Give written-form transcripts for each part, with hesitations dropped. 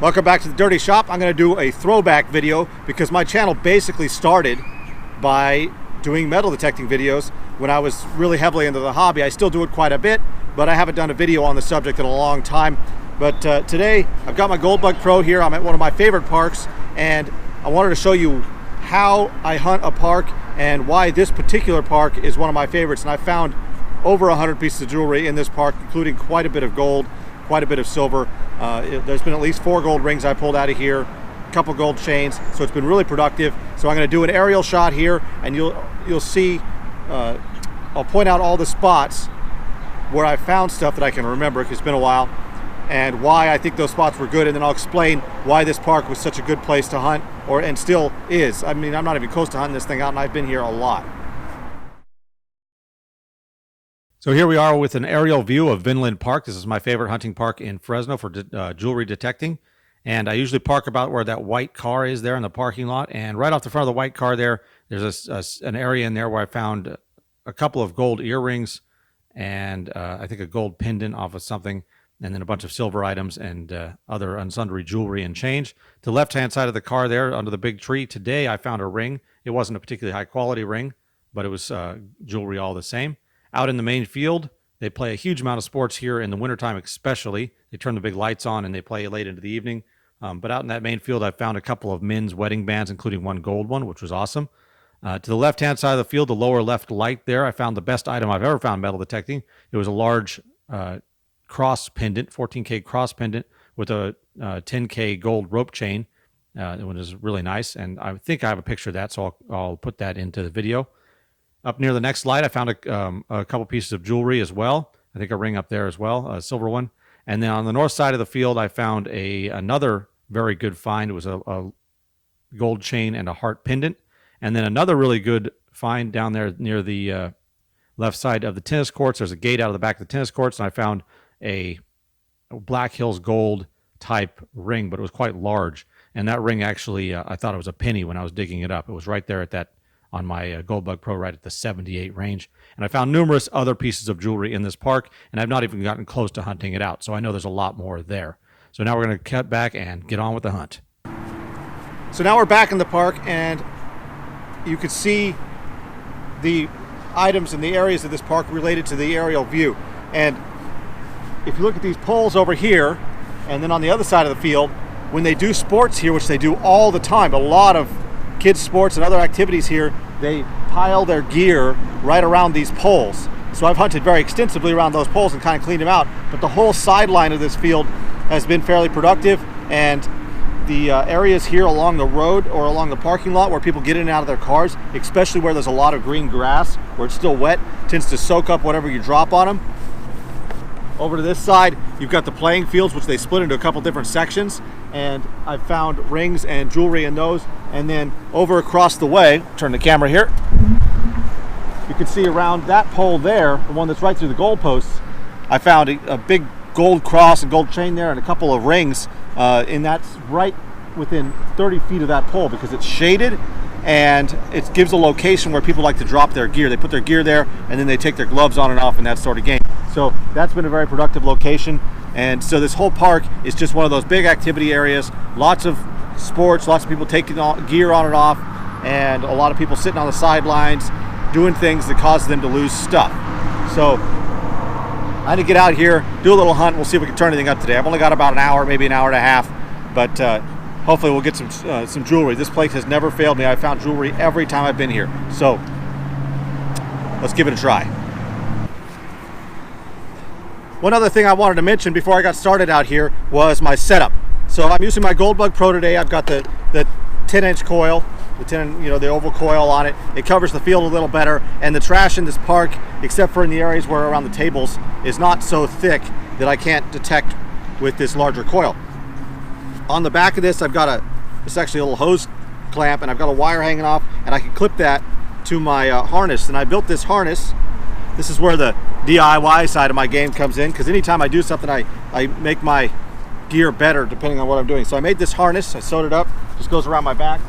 Welcome back to the Dirty Shop. I'm going to do a throwback video because my channel basically started by doing metal detecting videos when I was really heavily into the hobby. I still do it quite a bit, but I haven't done a video on the subject in a long time. But today I've got my Goldbug Pro here. I'm at one of my favorite parks, and I wanted to show you how I hunt a park and why this particular park is one of my favorites. And I found over 100 pieces of jewelry in this park, including quite a bit of gold, quite a bit of silver. There's been at least 4 gold rings I pulled out of here, a couple gold chains, so it's been really productive. So I'm going to do an aerial shot here, and you'll see, I'll point out all the spots where I found stuff that I can remember, because it's been a while, and why I think those spots were good, and then I'll explain why this park was such a good place to hunt, and still is. I mean, I'm not even close to hunting this thing out, and I've been here a lot. So here we are with an aerial view of Vinland Park. This is my favorite hunting park in Fresno for jewelry detecting. And I usually park about where that white car is there in the parking lot. And right off the front of the white car there's an area in there where I found a couple of gold earrings and I think a gold pendant off of something, and then a bunch of silver items and other unsundry jewelry and change. To the left-hand side of the car there under the big tree, today I found a ring. It wasn't a particularly high-quality ring, but it was jewelry all the same. Out in the main field, they play a huge amount of sports here in the wintertime especially. They turn the big lights on and they play late into the evening. But out in that main field, I found a couple of men's wedding bands, including one gold one, which was awesome. To the left-hand side of the field, the lower left light there, I found the best item I've ever found metal detecting. It was a large cross pendant, 14K cross pendant with a 10K gold rope chain. It was really nice, and I think I have a picture of that, so I'll put that into the video. Up near the next light, I found a couple pieces of jewelry as well. I think a ring up there as well, a silver one. And then on the north side of the field, I found another very good find. It was a gold chain and a heart pendant. And then another really good find down there near the left side of the tennis courts. There's a gate out of the back of the tennis courts, and I found a Black Hills gold type ring, but it was quite large. And that ring actually, I thought it was a penny when I was digging it up. It was right there at that on my Goldbug Pro, right at the 78 range. And I found numerous other pieces of jewelry in this park, and I've not even gotten close to hunting it out. So I know there's a lot more there. So now we're going to cut back and get on with the hunt. So now we're back in the park, and you can see the items in the areas of this park related to the aerial view. And if you look at these poles over here, and then on the other side of the field, when they do sports here, which they do all the time, a lot of kids sports and other activities here, they pile their gear right around these poles. So I've hunted very extensively around those poles and kind of cleaned them out, but the whole sideline of this field has been fairly productive, and the areas here along the road or along the parking lot where people get in and out of their cars, especially where there's a lot of green grass, where it's still wet, tends to soak up whatever you drop on them. Over to this side, you've got the playing fields, which they split into a couple different sections, and I've found rings and jewelry in those. And then over across the way, turn the camera here, you can see around that pole there, the one that's right through the goalposts, I found a big gold cross and gold chain there and a couple of rings, and that's right within 30 feet of that pole because it's shaded, and it gives a location where people like to drop their gear. They put their gear there, and then they take their gloves on and off and that sort of game. So that's been a very productive location. And so this whole park is just one of those big activity areas, lots of sports, lots of people taking gear on and off, and a lot of people sitting on the sidelines doing things that cause them to lose stuff. So I had to get out here, do a little hunt. We'll see if we can turn anything up today. I've only got about an hour, maybe an hour and a half, but hopefully we'll get some jewelry. This place has never failed me. I've found jewelry every time I've been here. So let's give it a try. One other thing I wanted to mention before I got started out here was my setup. So I'm using my Goldbug Pro today. I've got the 10-inch coil, the oval coil on it. It covers the field a little better, and the trash in this park, except for in the areas where around the tables, is not so thick that I can't detect with this larger coil. On the back of this, I've got it's actually a little hose clamp, and I've got a wire hanging off, and I can clip that to my harness. And I built this harness. This is where the DIY side of my game comes in, because anytime I do something, I make my gear better depending on what I'm doing. So I made this harness, I sewed it up, just goes around my back.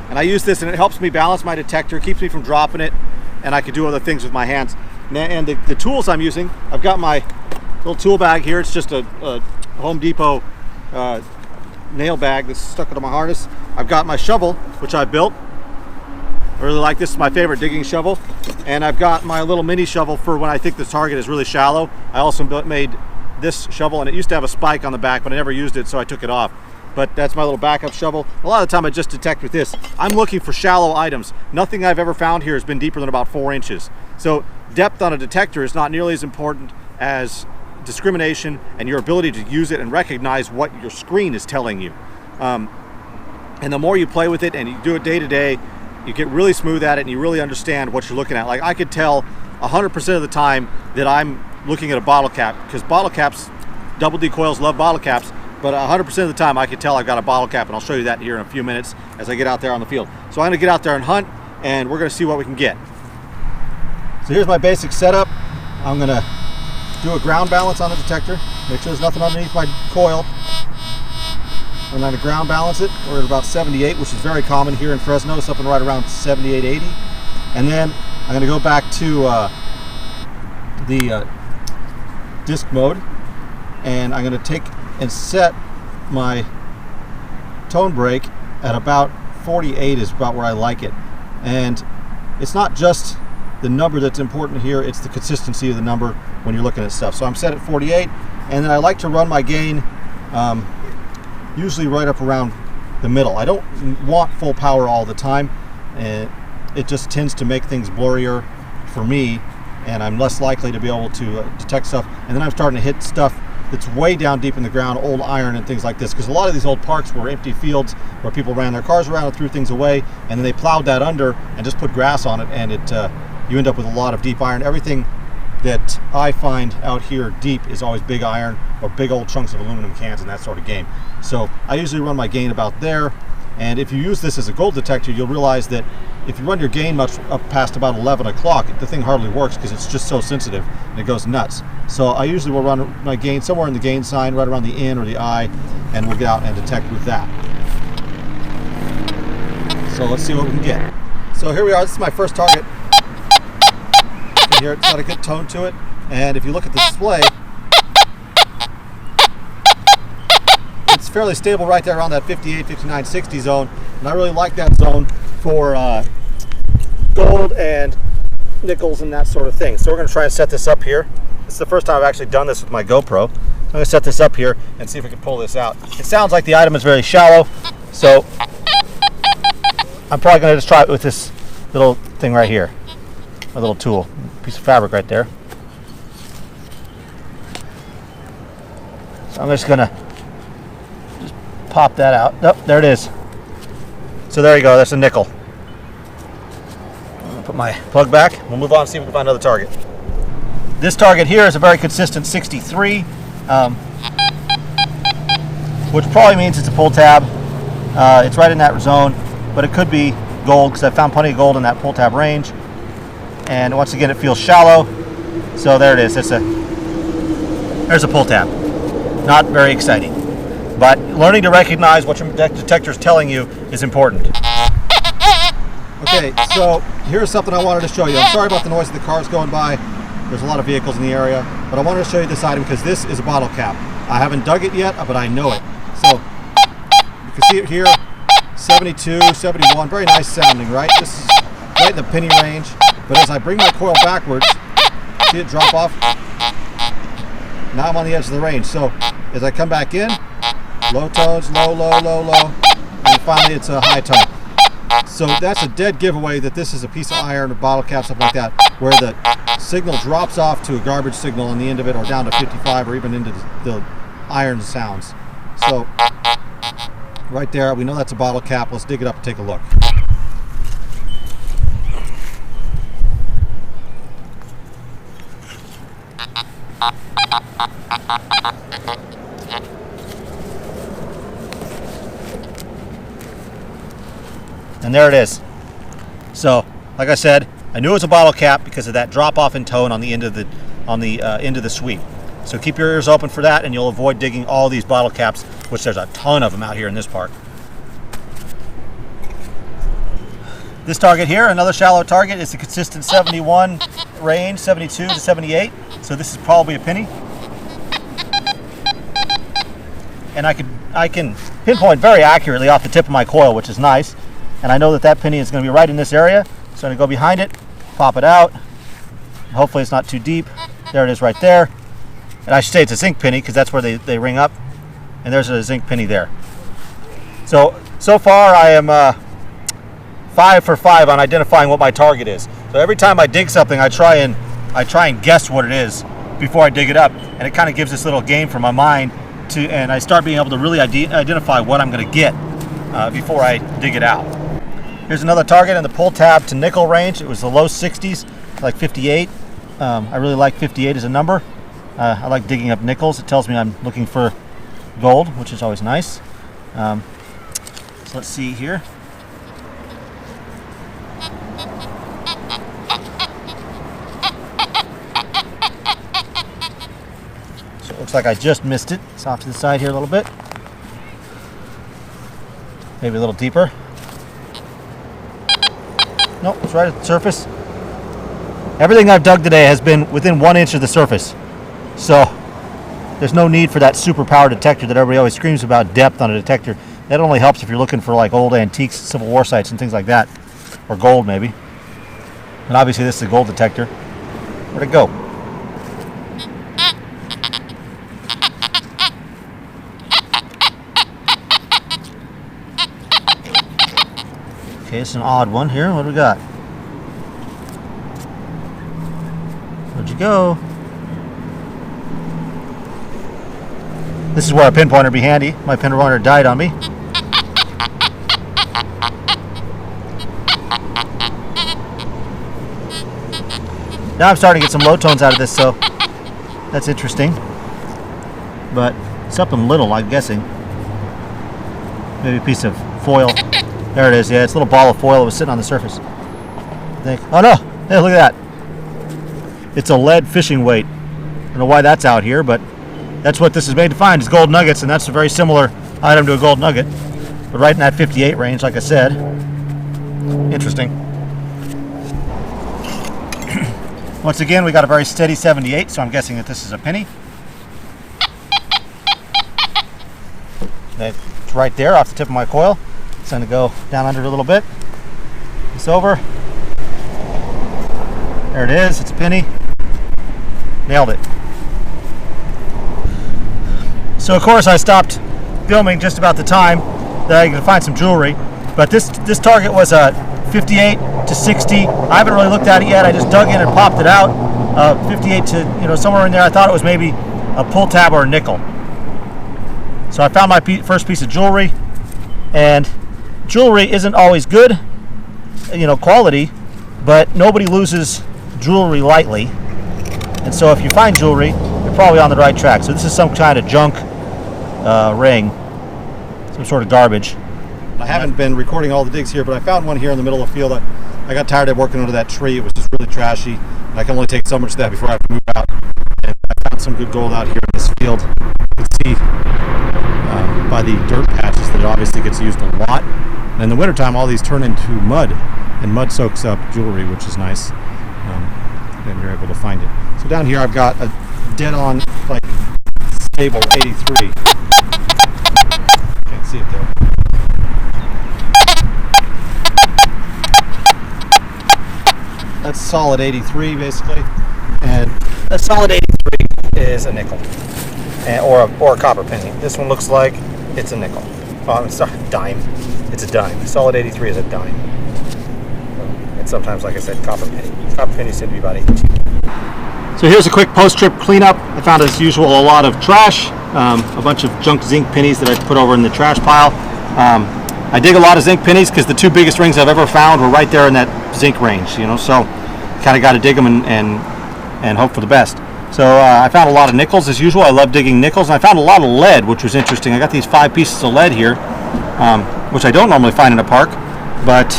And I use this, and it helps me balance my detector, keeps me from dropping it, and I can do other things with my hands. And the tools I'm using, I've got my little tool bag here. It's just a Home Depot nail bag that's stuck into my harness. I've got my shovel, which I built. I really like this. Is my favorite digging shovel. And I've got my little mini shovel for when I think the target is really shallow. I also made this shovel, and it used to have a spike on the back, but I never used it, so I took it off. But that's my little backup shovel. A lot of the time I just detect with this. I'm looking for shallow items. Nothing I've ever found here has been deeper than about 4 inches. So depth on a detector is not nearly as important as discrimination and your ability to use it and recognize what your screen is telling you. And the more you play with it and you do it day to day, you get really smooth at it and you really understand what you're looking at. Like I could tell 100% of the time that I'm looking at a bottle cap, because bottle caps, double D coils love bottle caps, but 100% of the time I can tell I've got a bottle cap, and I'll show you that here in a few minutes as I get out there on the field. So I'm gonna get out there and hunt, and we're gonna see what we can get. So here's my basic setup. I'm gonna do a ground balance on the detector, make sure there's nothing underneath my coil. I'm gonna ground balance it. We're at about 78, which is very common here in Fresno, something right around 78, 80. And then I'm gonna go back to the disc mode, and I'm gonna take and set my tone break at about 48 is about where I like it. And it's not just the number that's important here, it's the consistency of the number when you're looking at stuff. So I'm set at 48, and then I like to run my gain usually right up around the middle. I don't want full power all the time, and it just tends to make things blurrier for me, and I'm less likely to be able to detect stuff. And then I'm starting to hit stuff that's way down deep in the ground, old iron and things like this, because a lot of these old parks were empty fields where people ran their cars around and threw things away, and then they plowed that under and just put grass on it, and you end up with a lot of deep iron. Everything that I find out here deep is always big iron or big old chunks of aluminum cans and that sort of game. So I usually run my gain about there, and if you use this as a gold detector, you'll realize that if you run your gain much up past about 11 o'clock, the thing hardly works because it's just so sensitive and it goes nuts. So I usually will run my gain somewhere in the gain sign, right around the N or the I, and we'll get out and detect with that. So let's see what we can get. So here we are, this is my first target. You can hear it's got a good tone to it, and if you look at the display, it's fairly stable right there around that 58, 59, 60 zone, and I really like that zone for gold and nickels and that sort of thing. So we're going to try and set this up here. This is the first time I've actually done this with my GoPro. I'm going to set this up here and see if we can pull this out. It sounds like the item is very shallow, so I'm probably going to just try it with this little thing right here, a little tool, piece of fabric right there. So I'm just going to pop that out. Oh, there it is. So there you go, that's a nickel. I'm gonna put my plug back. We'll move on and see if we can find another target. This target here is a very consistent 63, which probably means it's a pull tab. It's right in that zone, but it could be gold because I found plenty of gold in that pull tab range. And once again, it feels shallow. So there it is. There's a pull tab. Not very exciting. But learning to recognize what your detector is telling you is important. Okay, so here's something I wanted to show you. I'm sorry about the noise of the cars going by. There's a lot of vehicles in the area. But I wanted to show you this item because this is a bottle cap. I haven't dug it yet, but I know it. So you can see it here, 72, 71, very nice sounding, right? This is right in the penny range. But as I bring my coil backwards, see it drop off? Now I'm on the edge of the range. So as I come back in, low tones, low, low, low, low, and finally it's a high tone. So that's a dead giveaway that this is a piece of iron, a bottle cap, something like that, where the signal drops off to a garbage signal on the end of it, or down to 55, or even into the iron sounds. So right there, we know that's a bottle cap. Let's dig it up and take a look. And there it is. So, like I said, I knew it was a bottle cap because of that drop off in tone on the end of the end of the sweep. So keep your ears open for that, and you'll avoid digging all these bottle caps, which there's a ton of them out here in this park. This target here, another shallow target, is a consistent 71 range, 72 to 78. So this is probably a penny. and I can pinpoint very accurately off the tip of my coil, which is nice. And I know that that penny is going to be right in this area, so I'm going to go behind it, pop it out. Hopefully it's not too deep. There it is right there. And I should say it's a zinc penny because that's where they ring up. And there's a zinc penny there. So far I am 5 for 5 on identifying what my target is. So every time I dig something, I try and guess what it is before I dig it up, and it kind of gives this little game for my mind and I start being able to really identify what I'm going to get before I dig it out. Here's another target in the pull tab to nickel range. It was the low 60s, like 58. I really like 58 as a number. I like digging up nickels. It tells me I'm looking for gold, which is always nice. So let's see here. So it looks like I just missed it. It's off to the side here a little bit. Maybe a little deeper. Nope, it's right at the surface. Everything I've dug today has been within 1 inch of the surface. So there's no need for that super power detector that everybody always screams about, depth on a detector. That only helps if you're looking for like old antiques, Civil War sites and things like that. Or gold maybe. And obviously this is a gold detector. Where'd it go? Okay, it's an odd one here. What do we got? Where'd you go? This is where a pinpointer would be handy. My pinpointer died on me. Now I'm starting to get some low tones out of this, so that's interesting. But something little, I'm guessing. Maybe a piece of foil. There it is. Yeah, it's a little ball of foil that was sitting on the surface, I think. Oh no! Hey, look at that. It's a lead fishing weight. I don't know why that's out here, but that's what this is made to find, is gold nuggets, and that's a very similar item to a gold nugget. But right in that 58 range, like I said. Interesting. Once again, we got a very steady 78, so I'm guessing that this is a penny. It's right there off the tip of my coil. It's going to go down under it a little bit. It's over. There it is. It's a penny. Nailed it. So of course I stopped filming just about the time that I could find some jewelry. But this target was a 58 to 60. I haven't really looked at it yet. I just dug in and popped it out. 58 to somewhere in there. I thought it was maybe a pull tab or a nickel. So I found my first piece of jewelry, and jewelry isn't always good, quality, but nobody loses jewelry lightly. And so if you find jewelry, you're probably on the right track. So this is some kind of junk ring, some sort of garbage. I haven't been recording all the digs here, but I found one here in the middle of the field. I got tired of working under that tree. It was just really trashy, and I can only take so much of that before I have to move out. And I found some good gold out here in this field. You can see by the dirt patches that it obviously gets used a lot. And in the wintertime, all these turn into mud, and mud soaks up jewelry, which is nice. And you're able to find it. So down here I've got a dead-on, like, stable 83. Can't see it there. That's solid 83 basically, and a solid 83 is a nickel, or a copper penny. This one looks like it's a nickel. Well, it's not a dime. It's a dime. Solid 83 is a dime. And sometimes, like I said, copper penny. Copper pennies tend to be about 82. So here's a quick post-trip cleanup. I found, as usual, a lot of trash, a bunch of junk zinc pennies that I put over in the trash pile. I dig a lot of zinc pennies because the two biggest rings I've ever found were right there in that zinc range, so kind of got to dig them and hope for the best. So I found a lot of nickels, as usual. I love digging nickels, and I found a lot of lead, which was interesting. I got these 5 pieces of lead here, which I don't normally find in a park, but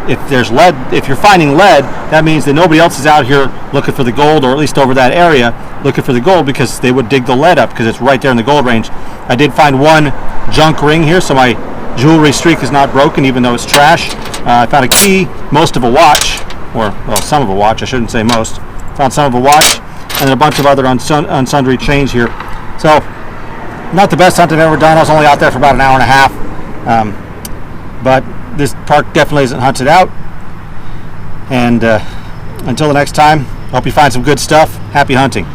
if you're finding lead, that means that nobody else is out here looking for the gold, or at least over that area looking for the gold, because they would dig the lead up because it's right there in the gold range. I did find one junk ring here, so my jewelry streak is not broken, even though it's trash. I found a key, most of a watch, some of a watch, I shouldn't say most. Found some of a watch, and then a bunch of other unsundry chains here. So Not the best hunt I've ever done. I was only out there for about an hour and a half. But this park definitely isn't hunted out. And until the next time, I hope you find some good stuff. Happy hunting.